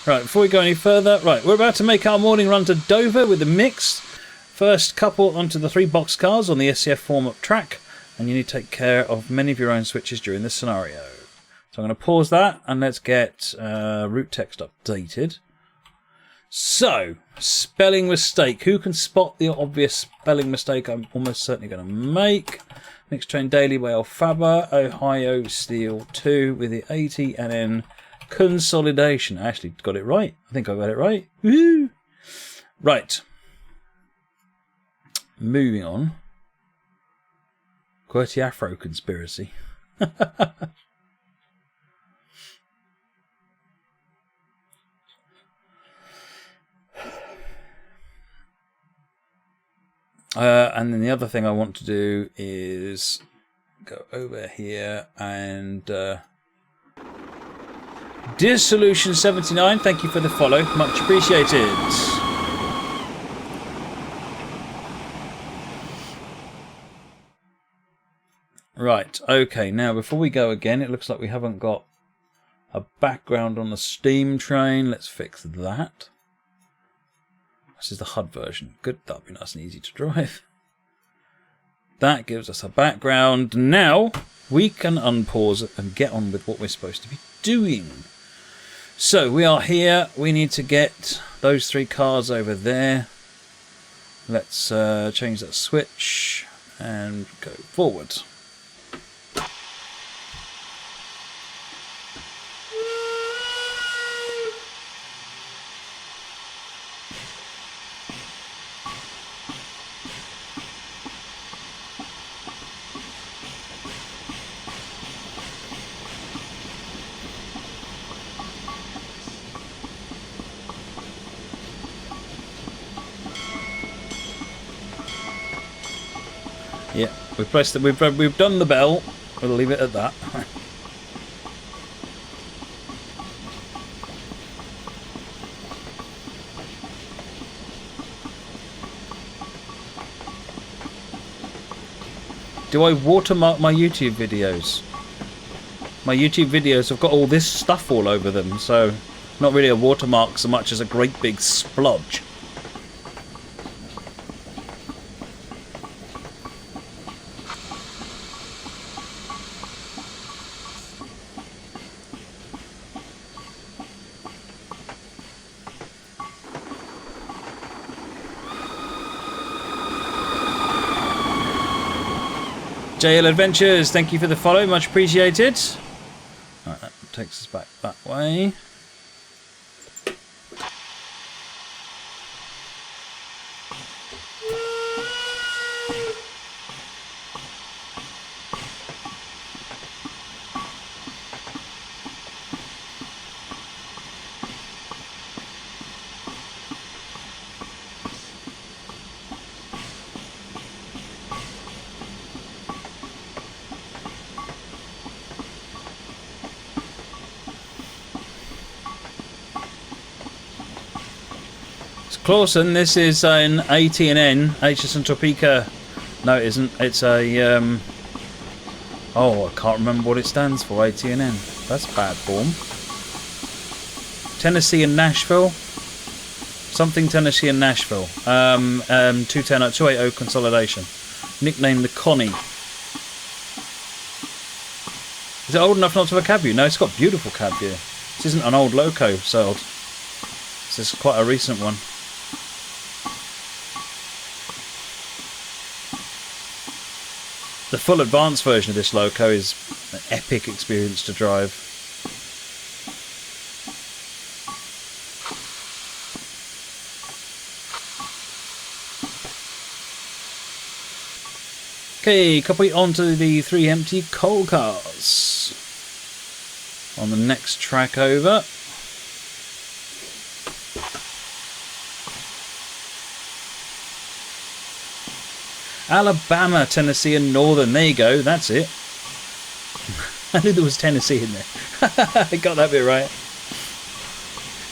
Right, before we go any further, right, we're about to make our morning run to Dover with the mix. First couple onto the 3 boxcars on the SCF warm-up track, and you need to take care of many of your own switches during this scenario. So I'm going to pause that, and let's get route text updated. So, spelling mistake. Who can spot the obvious spelling mistake I'm almost certainly going to make? Next train daily by Elphaba, Ohio Steel 2 with the AT&N Consolidation. I actually got it right. I think I got it right. Woo! Right. Moving on. QWERTY Afro conspiracy. And then the other thing I want to do is go over here and Dissolution79, thank you for the follow, much appreciated. Right, okay, now before we go again, it looks like we haven't got a background on the steam train. Let's fix that. This is the HUD version. Good, that'll be nice and easy to drive. That gives us a background. Now we can unpause and get on with what we're supposed to be doing. So we are here. We need to get those 3 cars over there. Let's change that switch and go forward. Yeah, we've pressed it. We've done the bell. We'll leave it at that. Do I watermark my YouTube videos? My YouTube videos have got all this stuff all over them, so not really a watermark so much as a great big splodge. JL Adventures, thank you for the follow, much appreciated. Right, that takes us back that way. Clawson, this is an AT&N HSN Topeka. No, it isn't. It's a oh, I can't remember what it stands for. AT&N. That's bad form. Tennessee and Nashville. Something Tennessee and Nashville. 280 Consolidation. Nicknamed the Connie. Is it old enough not to have a cab view? No, it's got beautiful cab view. This isn't an old loco sold. This is quite a recent one. The full advanced version of this loco is an epic experience to drive. Okay, copy onto the 3 empty coal cars. On the next track over. Alabama, Tennessee and Northern. There you go, that's it. I knew there was Tennessee in there. I got that bit right.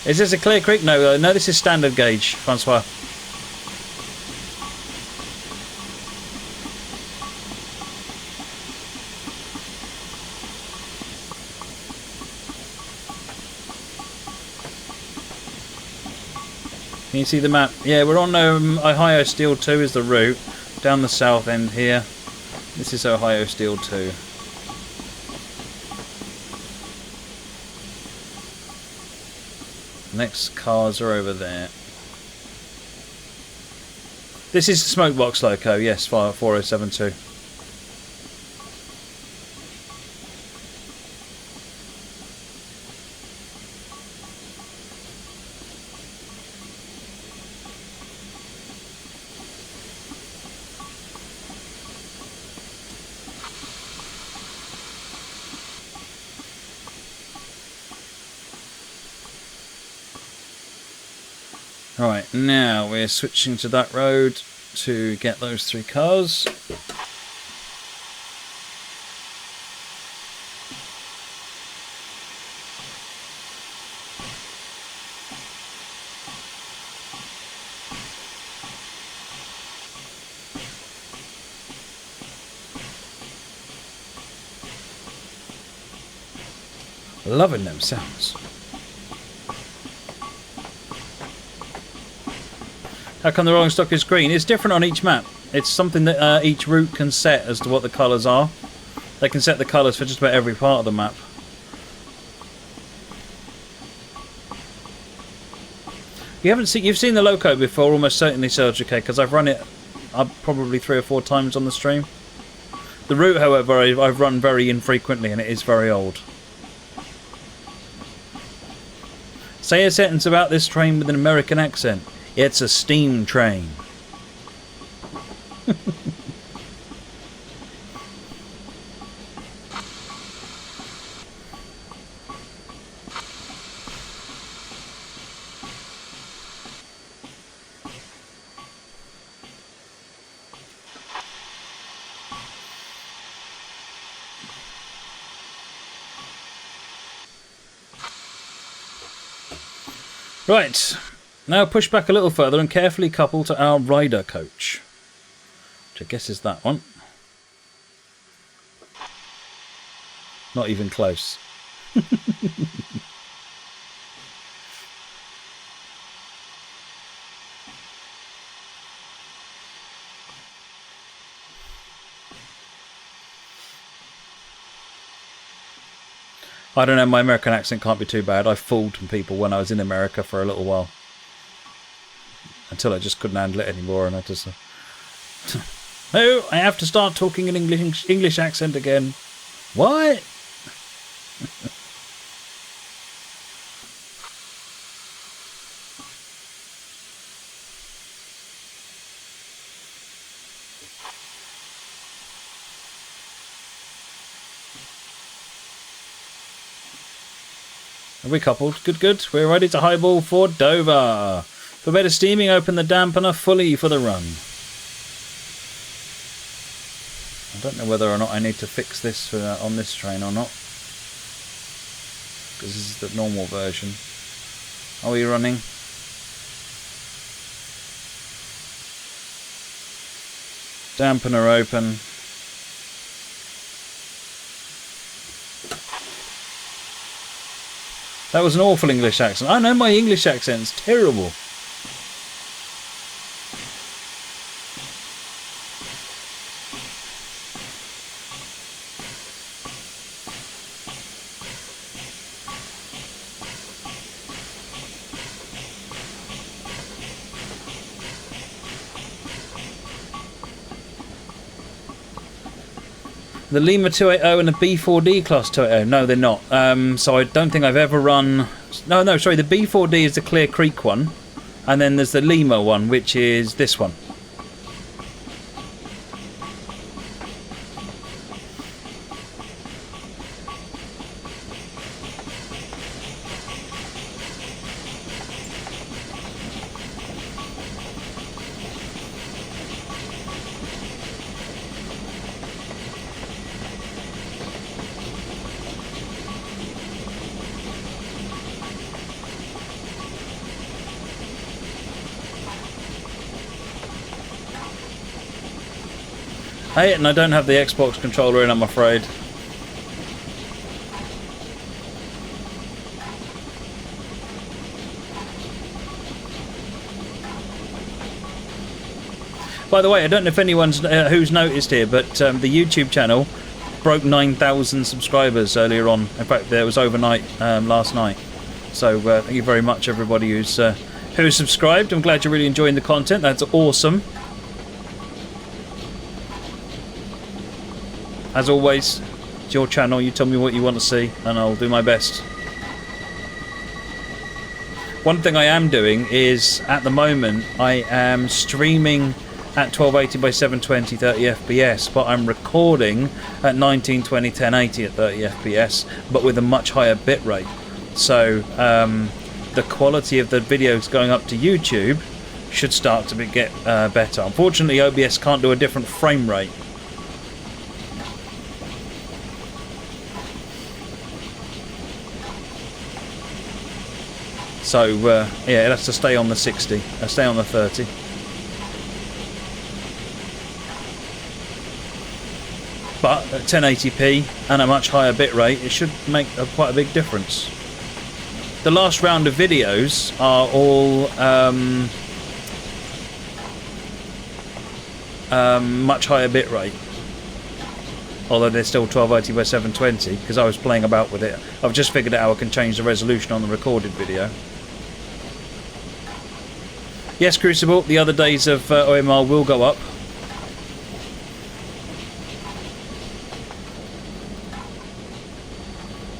Is this a Clear Creek? No, no, this is standard gauge, Francois. Can you see the map? Yeah, we're on Ohio Steel 2 is the route. Down the south end here. This is Ohio Steel 2. Next cars are over there. This is the Smokebox loco, yes, 4072. Right, now we're switching to that road to get those 3 cars. Loving them sounds. How come the rolling stock is green? It's different on each map. It's something that each route can set as to what the colours are. They can set the colours for just about every part of the map. You've seen the loco before, almost certainly, Sergio, because I've run it probably 3 or 4 times on the stream. The route, however, I've run very infrequently, and it is very old. Say a sentence about this train with an American accent. It's a steam train. Right. Now push back a little further and carefully couple to our rider coach, which I guess is that one. Not even close. I don't know, my American accent can't be too bad. I fooled people when I was in America for a little while. Until I just couldn't handle it anymore, and I just... oh, I have to start talking an English accent again. What? Are we coupled? Good, good. We're ready to highball for Dover. For better steaming, open the dampener fully for the run. I don't know whether or not I need to fix this on this train or not. Because this is the normal version. Are we running? Dampener open. That was an awful English accent. I know my English accent's terrible. The Lima 280 and the B4D class 280. No, they're not. So I don't think I've ever run... No, sorry. The B4D is the Clear Creek one. And then there's the Lima one, which is this one. Hey, and I don't have the Xbox controller in, I'm afraid. By the way, I don't know if anyone's who's noticed here, but the YouTube channel broke 9,000 subscribers earlier on. In fact, it was overnight last night. So thank you very much, everybody who's subscribed. I'm glad you're really enjoying the content. That's awesome. As always, it's your channel. You tell me what you want to see, and I'll do my best. One thing I am doing is, at the moment, I am streaming at 1280 by 720 30 FPS, but I'm recording at 1920 1080 at 30 FPS, but with a much higher bitrate. So the quality of the videos going up to YouTube should start to get better. Unfortunately, OBS can't do a different frame rate. So yeah, it has to stay on the 60, stay on the 30. But at 1080p and a much higher bitrate, it should make quite a big difference. The last round of videos are all much higher bitrate, although they're still 1280 by 720 because I was playing about with it. I've just figured out how I can change the resolution on the recorded video. Yes, Crucible, the other days of OMR will go up.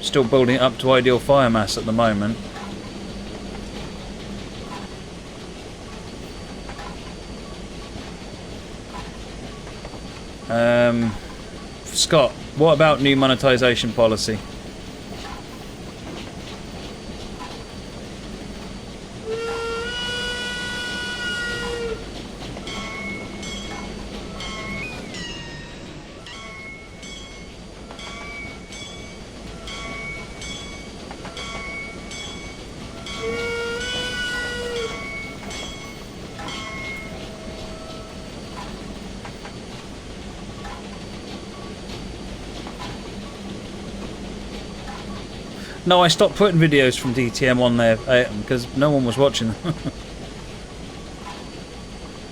Still building it up to ideal fire mass at the moment. Scott, what about new monetization policy? No, I stopped putting videos from DTM on there because no one was watching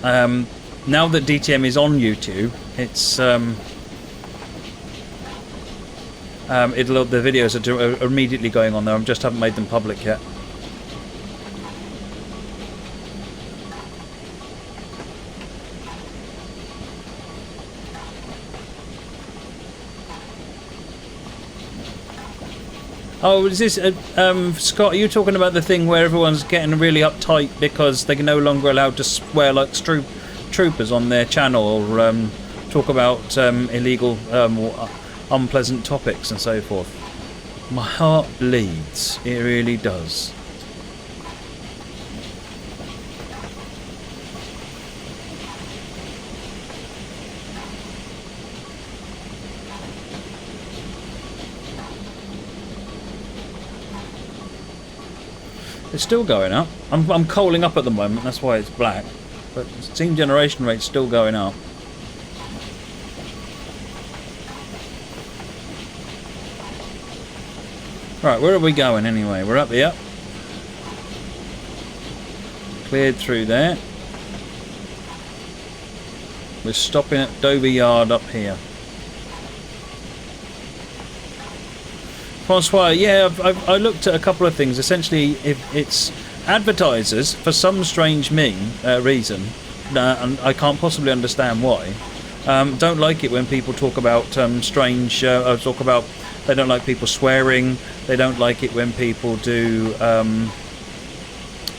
them. Now that DTM is on YouTube, it's the videos are immediately going on there. I just haven't made them public yet. Oh, is this Scott? Are you talking about the thing where everyone's getting really uptight because they're no longer allowed to swear like troopers on their channel, or talk about illegal or unpleasant topics and so forth? My heart bleeds. It really does. It's still going up. I'm coaling up at the moment, that's why it's black. But steam generation rate's still going up. Right, where are we going anyway? We're up here. Cleared through there. We're stopping at Dover Yard up here. Francois, yeah, I looked at a couple of things. Essentially, if it's advertisers, for some strange reason, and I can't possibly understand why, don't like it when people talk about strange, they don't like people swearing, they don't like it when people do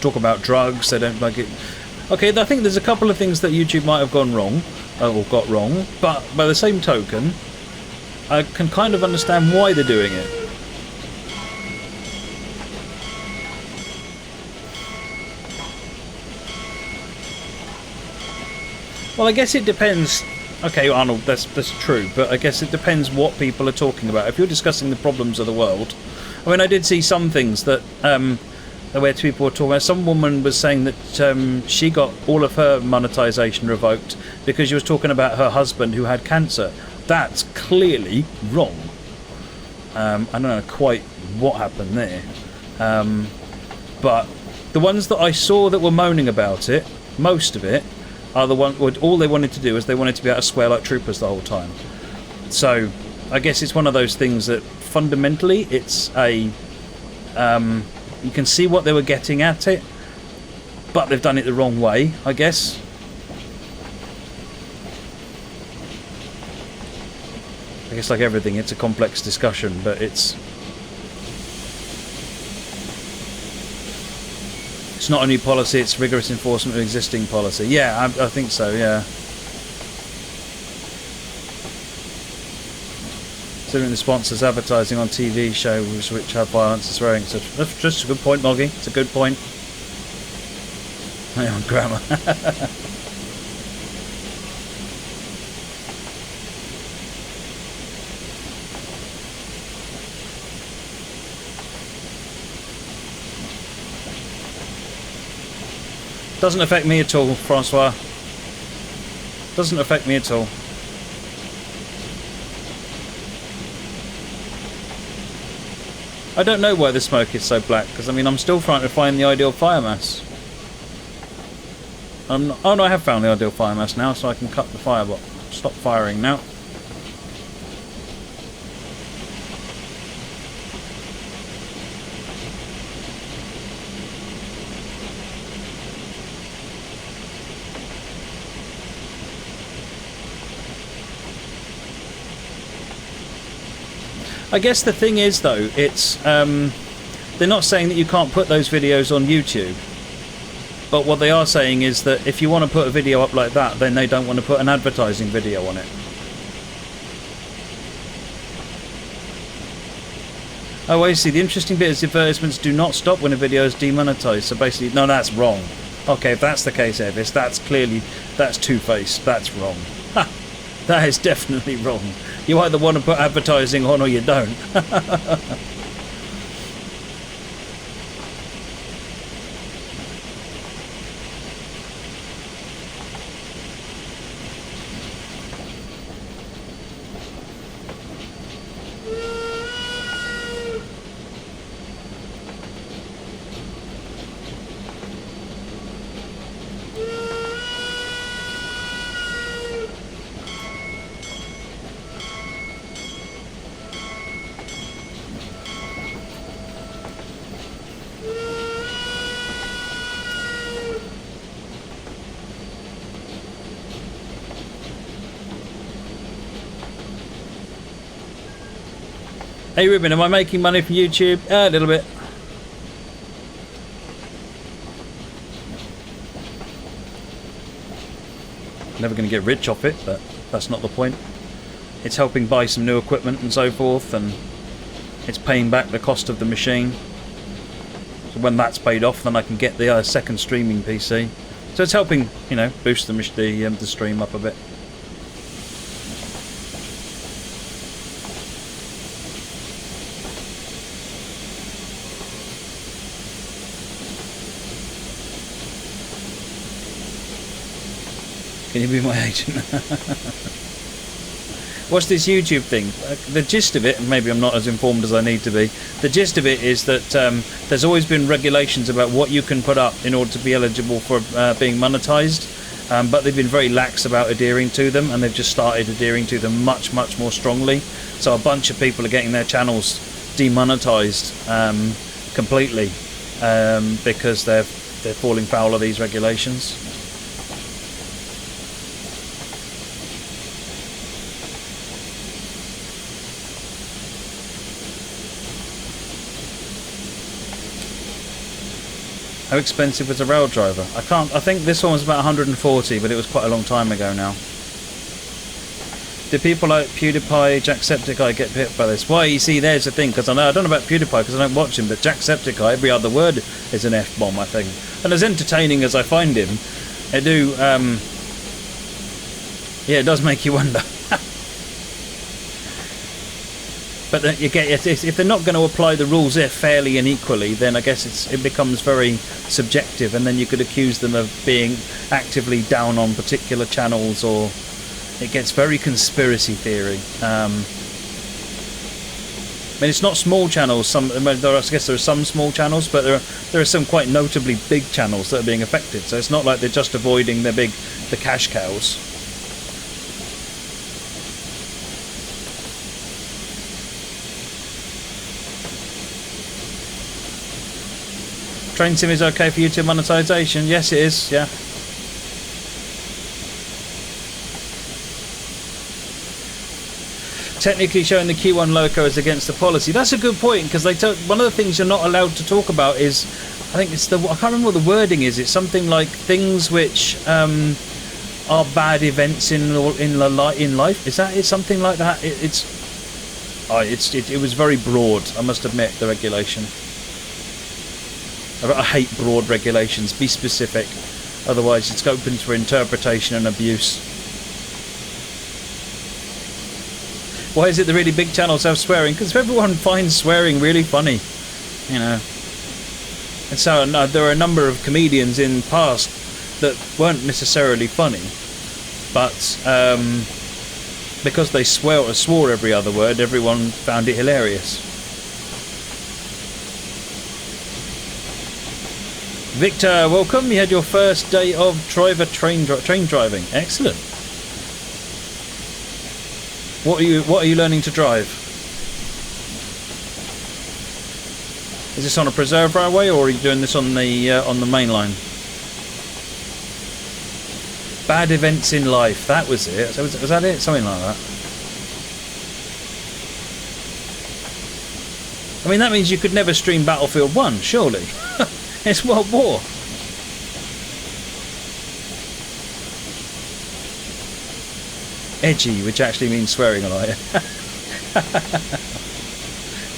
talk about drugs, they don't like it. Okay, I think there's a couple of things that YouTube might have gone wrong, or got wrong, but by the same token, I can kind of understand why they're doing it. Well, I guess it depends. Okay, Arnold, that's true, but I guess it depends what people are talking about. If you're discussing the problems of the world, I mean, I did see some things that where people were talking about. Some woman was saying that she got all of her monetization revoked because she was talking about her husband who had cancer. That's clearly wrong. I don't know quite what happened there, but the ones that I saw that were moaning about it, most of it, are the one. All they wanted to do is they wanted to be able to swear like troopers the whole time. So I guess it's one of those things that fundamentally it's a. You can see what they were getting at it, but they've done it the wrong way, I guess. I guess like everything, it's a complex discussion, but it's not a new policy, it's rigorous enforcement of existing policy. Yeah, I think so, yeah. Considering the sponsors advertising on TV shows which have violence and swearing. So that's just a good point, Moggy. It's a good point. Hang on, grammar. Doesn't affect me at all, Francois. Doesn't affect me at all. I don't know why the smoke is so black, because I mean I'm still trying to find the ideal fire mass. Oh no, I have found the ideal fire mass now, so I can cut the fire, but stop firing now. I guess the thing is, though, it's they're not saying that you can't put those videos on YouTube, but what they are saying is that if you want to put a video up like that, then they don't want to put an advertising video on it. Oh, I see. The interesting bit is the advertisements do not stop when a video is demonetized. So basically, no, that's wrong. Okay, if that's the case, Evis, that's two-faced. That's wrong. Ha! That is definitely wrong. You either want to put advertising on or you don't. Hey Ruben, am I making money from YouTube? A little bit. Never going to get rich off it, but that's not the point. It's helping buy some new equipment and so forth, and it's paying back the cost of the machine. So when that's paid off, then I can get the second streaming PC. So it's helping, you know, boost the stream up a bit. Can you be my agent? What's this YouTube thing? The gist of it, and maybe I'm not as informed as I need to be, the gist of it is that there's always been regulations about what you can put up in order to be eligible for being monetized, but they've been very lax about adhering to them, and they've just started adhering to them much, much more strongly. So a bunch of people are getting their channels demonetized completely because they're falling foul of these regulations. How expensive was a rail driver? I think this one was about 140, but it was quite a long time ago now. Do people like PewDiePie, Jacksepticeye get hit by this? Well, you see, there's the thing, because I don't know about PewDiePie because I don't watch him, but Jacksepticeye, every other word is an F-bomb, I think. And as entertaining as I find him, yeah, it does make you wonder. But if they're not going to apply the rules there fairly and equally, then I guess it becomes very subjective, and then you could accuse them of being actively down on particular channels, or it gets very conspiracy theory. I mean, it's not small channels. I guess there are some small channels, but there are some quite notably big channels that are being affected. So it's not like they're just avoiding the cash cows. Train sim is okay for YouTube monetization. Yes, it is. Yeah. Technically showing the Q1 loco is against the policy. That's a good point, because one of the things you're not allowed to talk about is, I think it's I can't remember what the wording is. It's something like things which are bad events in life. Is that something like that? It was very broad. I must admit, the regulation. I hate broad regulations. Be specific, otherwise it's open for interpretation and abuse. Why is it the really big channels have swearing? Because everyone finds swearing really funny, you know. And so there are a number of comedians in the past that weren't necessarily funny, but because they swore every other word, everyone found it hilarious. Victor, welcome. You had your first day of train driving. Excellent. What are you learning to drive? Is this on a preserve railway, or are you doing this on the main line? Bad events in life. That was it. Was that it? Something like that. I mean, that means you could never stream Battlefield 1, surely. It's World War. Edgy, which actually means swearing a lot.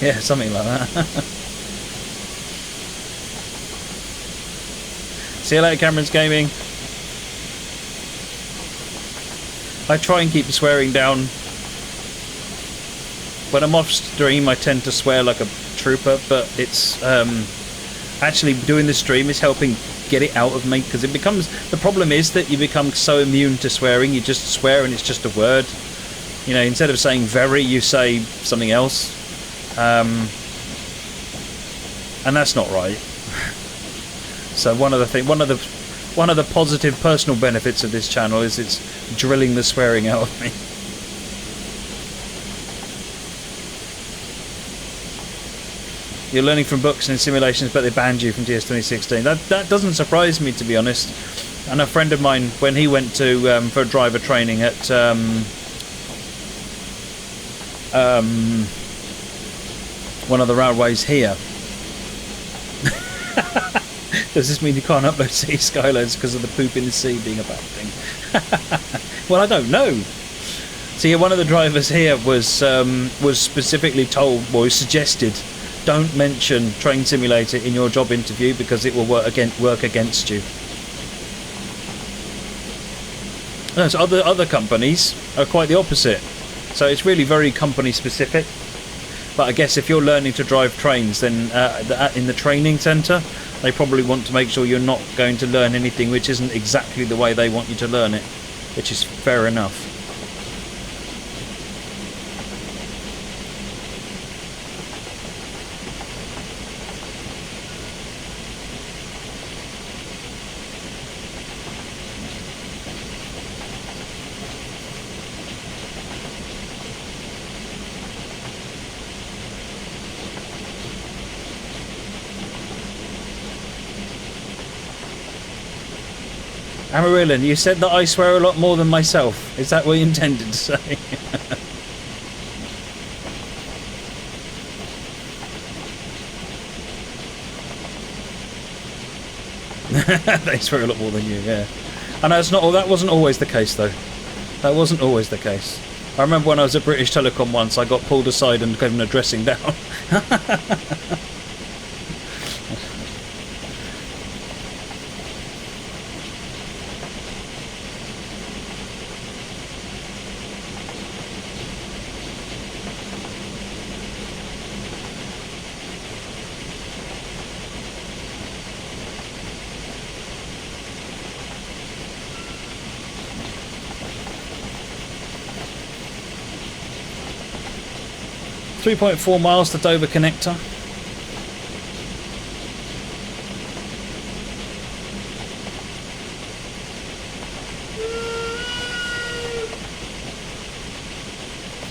Yeah, something like that. See you later, Cameron's Gaming. I try and keep the swearing down. When I'm off stream, I tend to swear like a trooper, but it's actually doing the stream is helping get it out of me, because it becomes, the problem is that you become so immune to swearing, you just swear and it's just a word, you know. Instead of saying very, you say something else, and that's not right. So one of the positive personal benefits of this channel is it's drilling the swearing out of me. You're learning from books and simulations, but they banned you from GS 2016. That doesn't surprise me, to be honest. And a friend of mine, when he went to for driver training at one of the railways here. Does this mean you can't upload Sea Skylines because of the poop in the sea being a bad thing? Well, I don't know. See, one of the drivers here was specifically told, or suggested, don't mention Train Simulator in your job interview because it will work against you. No, so other companies are quite the opposite. So it's really very company specific. But I guess if you're learning to drive trains, then in the training centre, they probably want to make sure you're not going to learn anything which isn't exactly the way they want you to learn it, which is fair enough. Amarillan, you said that I swear a lot more than myself. Is that what you intended to say? They swear a lot more than you, yeah. I know it's not. That wasn't always the case, though. That wasn't always the case. I remember when I was at British Telecom once, I got pulled aside and given a dressing down. 3.4 miles to Dover connector.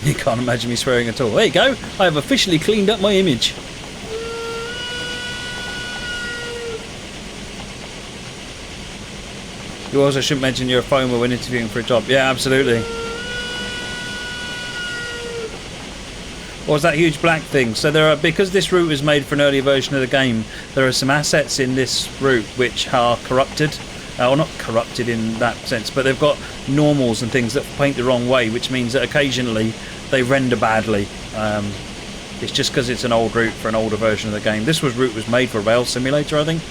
You can't imagine me swearing at all. There you go. I have officially cleaned up my image. You also shouldn't mention you're a foamer when interviewing for a job. Yeah, absolutely. What was that huge black thing? So there are, because this route was made for an earlier version of the game, there are some assets in this route which are corrupted. Or not corrupted in that sense, but they've got normals and things that paint the wrong way, which means that occasionally they render badly. It's just because it's an old route for an older version of the game. This route was made for a rail simulator, I think.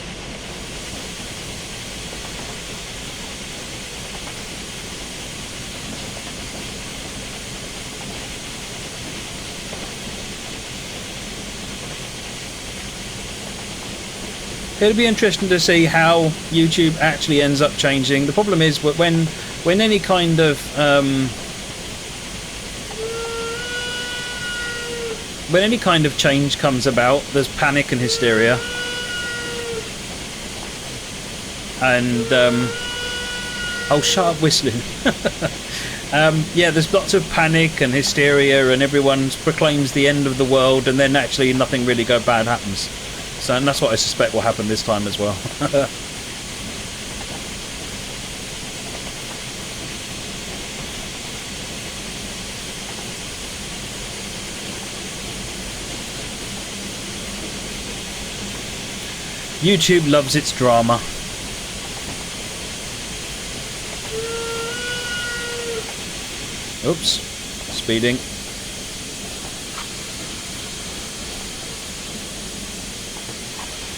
It'll be interesting to see how YouTube actually ends up changing. The problem is when any kind of change comes about, there's panic and hysteria, and oh, shut up whistling. Yeah, there's lots of panic and hysteria, and everyone proclaims the end of the world, and then actually nothing really bad happens. So, and that's what I suspect will happen this time as well. YouTube loves its drama. Oops, speeding.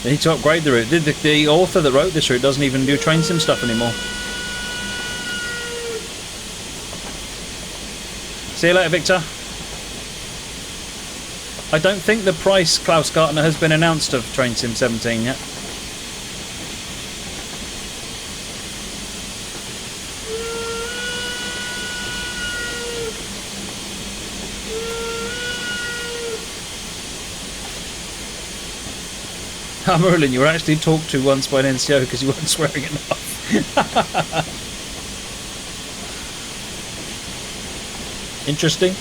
They need to upgrade the route. The author that wrote this route doesn't even do train sim stuff anymore. See you later, Victor. I don't think the price, Klaus Gartner, has been announced of Train Sim 17 yet. Merlin, you were actually talked to once by an NCO because you weren't swearing enough. Interesting.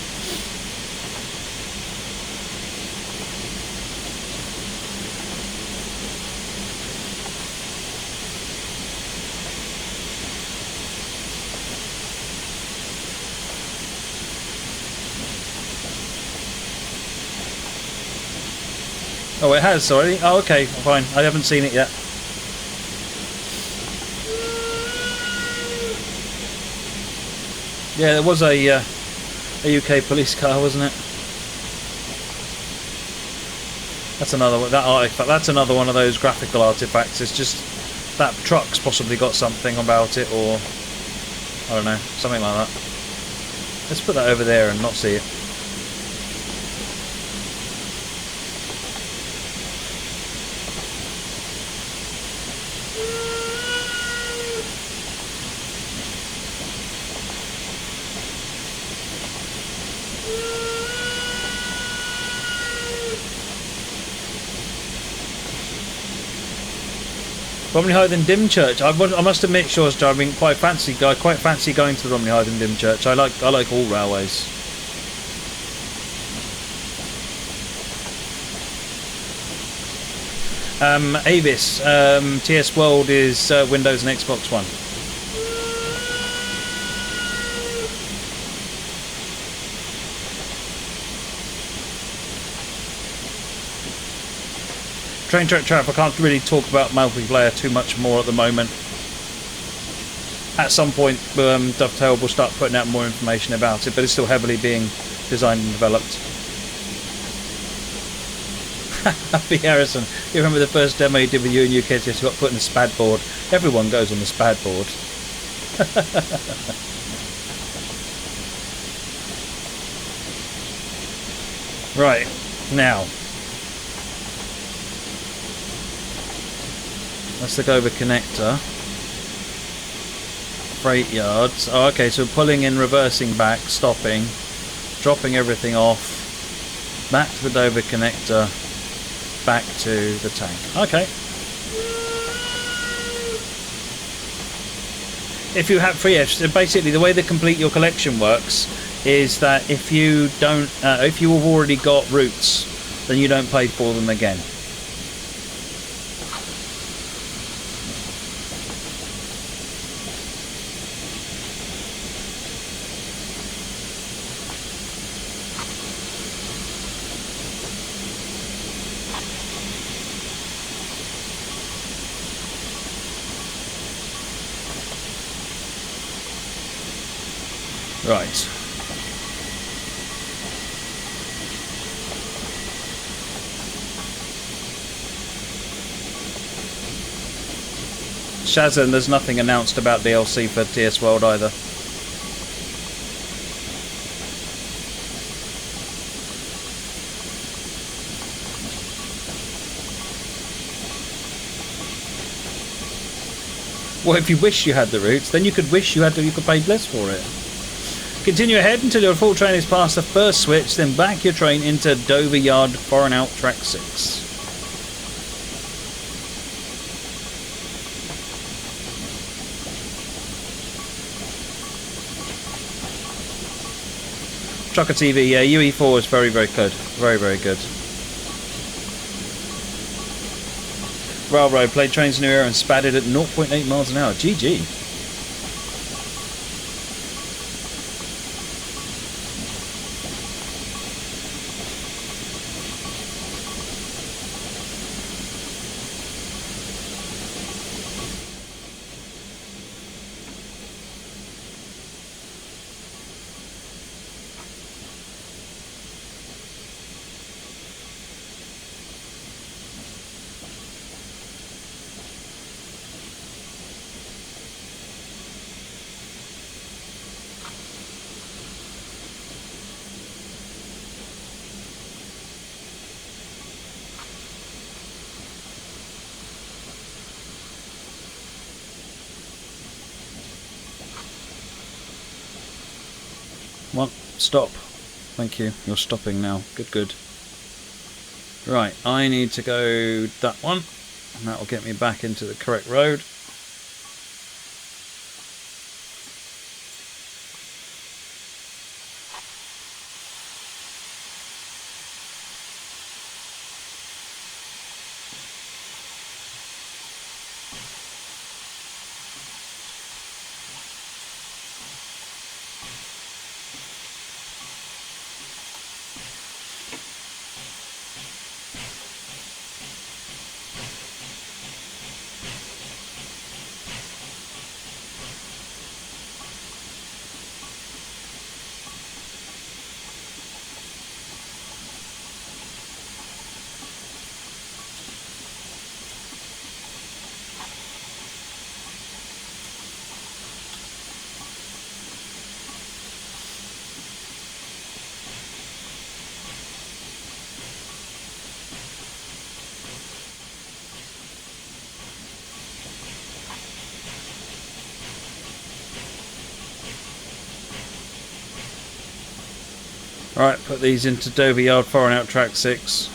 Oh, it has already? Oh, okay, fine. I haven't seen it yet. Yeah, there was a UK police car, wasn't it? That's another one. That artifact. That's another one of those graphical artifacts. It's just that truck's possibly got something about it, or I don't know, something like that. Let's put that over there and not see it. Romney Hythe and Dymchurch. I must admit, Shaw's I mean, quite fancy going to the Romney Hythe and Dymchurch. I like all railways. Avis, TS World is Windows and Xbox One. Train Track Trap, I can't really talk about multiplayer too much more at the moment. At some point, Dovetail will start putting out more information about it, but it's still heavily being designed and developed. Happy Harrison, you remember the first demo you did with you and your kids? You got put in the SPAD board. Everyone goes on the SPAD board. Right, now. That's the Dover connector. Freight yards. Oh, okay, so pulling in, reversing back, stopping, dropping everything off. back to the Dover connector, back to the tank. Okay. If you have free edge, so basically the way the complete your collection works is that if you don't, if you have already got routes, then you don't pay for them again. Right. Shazam, there's nothing announced about DLC for TS World either. Well, if you wish you had the routes, then you could wish you had you could pay less for it. Continue ahead until your full train is past the first switch, then back your train into Dover Yard, foreign out track 6. Trucker TV, yeah, UE4 is very, very good. Very, very good. Railroad, played Trains New Era and spatted at 0.8 miles an hour. GG. Well, stop. Thank you. You're stopping now. Good, good. Right, I need to go that one, and that will get me back into the correct road. Alright, put these into Dover Yard, foreign out track 6.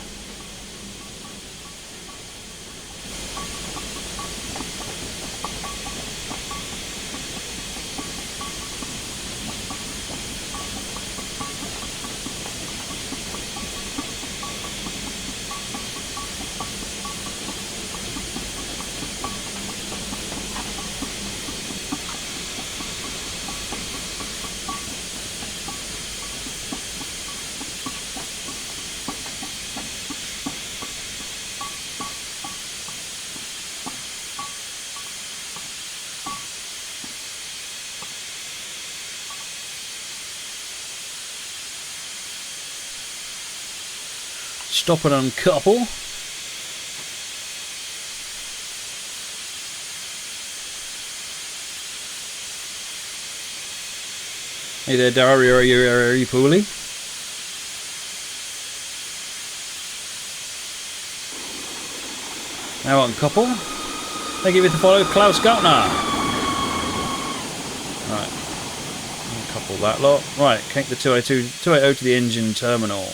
Stop and uncouple. Hey there, Dario, are you poorly? Now uncouple. Thank you for the follow, Klaus Gartner. Right. Uncouple that lot. Right, connect the 280 to the engine terminal.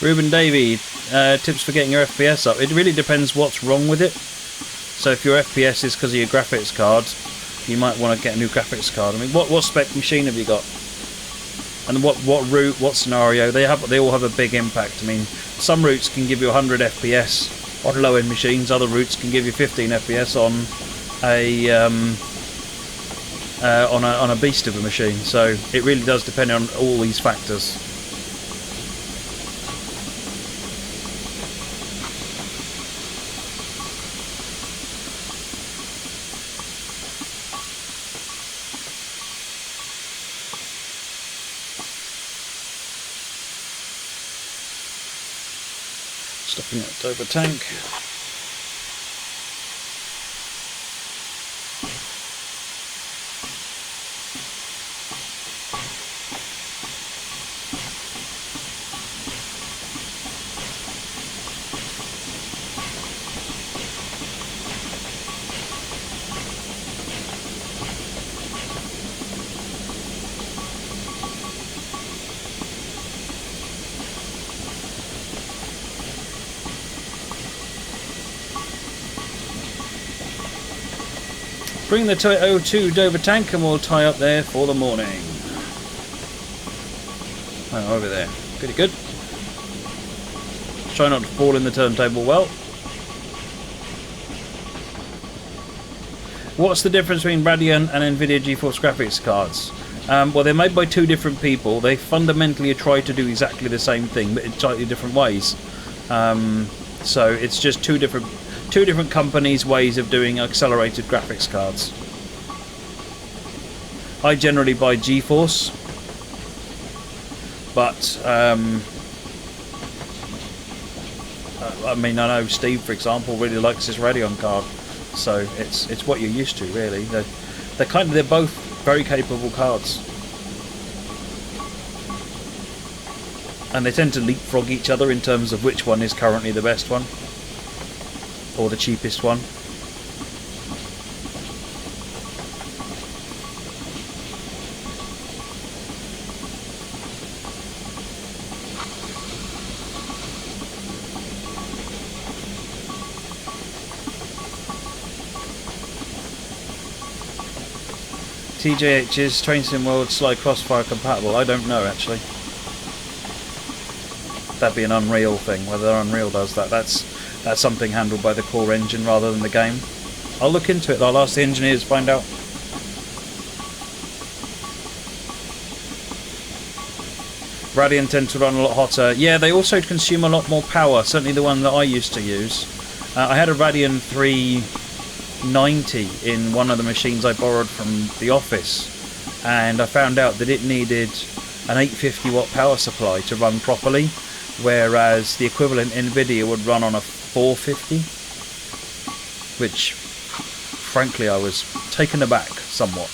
Ruben Davey, tips for getting your FPS up. It really depends what's wrong with it. So if your FPS is because of your graphics card, you might want to get a new graphics card. I mean, what spec machine have you got? And what route, what scenario? They all have a big impact. I mean, some routes can give you 100 FPS on low-end machines. Other routes can give you 15 FPS on a beast of a machine. So it really does depend on all these factors. Stopping at Dover tank. Bring the O2 Dover tank and we'll tie up there for the morning. Oh, over there. Pretty good. Try not to fall in the turntable well. What's the difference between Radeon and NVIDIA GeForce graphics cards? Well, they're made by two different people. They fundamentally try to do exactly the same thing, but in slightly different ways. So it's just two different companies' ways of doing accelerated graphics cards. I generally buy GeForce, but I mean, I know Steve, for example, really likes his Radeon card, so it's what you're used to, really. They're both very capable cards, and they tend to leapfrog each other in terms of which one is currently the best one. Or the cheapest one. TJH is Train Sim World Sly Crossfire compatible? I don't know, actually. That'd be an Unreal thing. Whether Unreal does that, that's something handled by the core engine rather than the game. I'll look into it. I'll ask the engineers, find out. Radeon tend to run a lot hotter. Yeah, they also consume a lot more power. Certainly the one that I used to use. I had a Radeon 390 in one of the machines I borrowed from the office, and I found out that it needed an 850 watt power supply to run properly, whereas the equivalent NVIDIA would run on a 450, which frankly I was taken aback somewhat.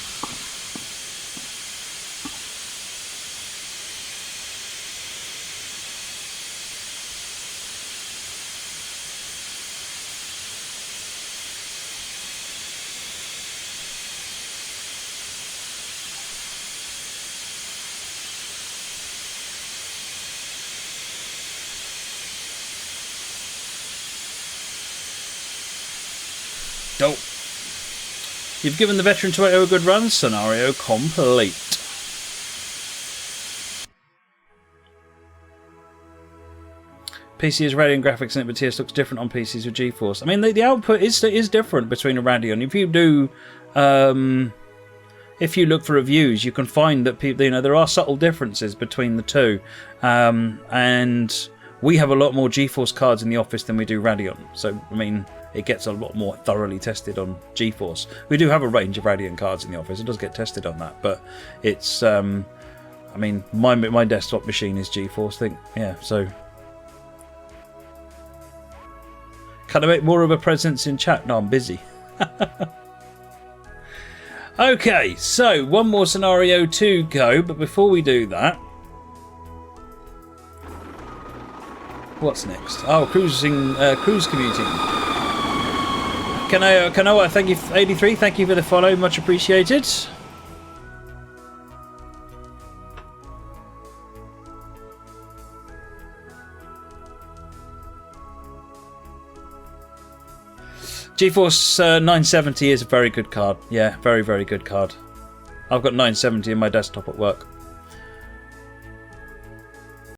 Dope. You've given the veteran Toyota a good run. Scenario complete. PC is Radeon graphics and but TS looks different on PCs with GeForce. I mean, the output is different between a Radeon. If you do, if you look for reviews, you can find that people, there are subtle differences between the two, and we have a lot more GeForce cards in the office than we do Radeon. So, I mean, it gets a lot more thoroughly tested on GeForce. We do have a range of Radeon cards in the office. It does get tested on that, but it's, I mean, my desktop machine is GeForce. So. Can I make more of a presence in chat? No, I'm busy. Okay, so one more scenario to go, but before we do that, what's next? Oh, cruise commuting. Kanoa, thank you, 83. Thank you for the follow, much appreciated. GeForce 970 is a very good card. Yeah, very, very good card. I've got 970 in my desktop at work.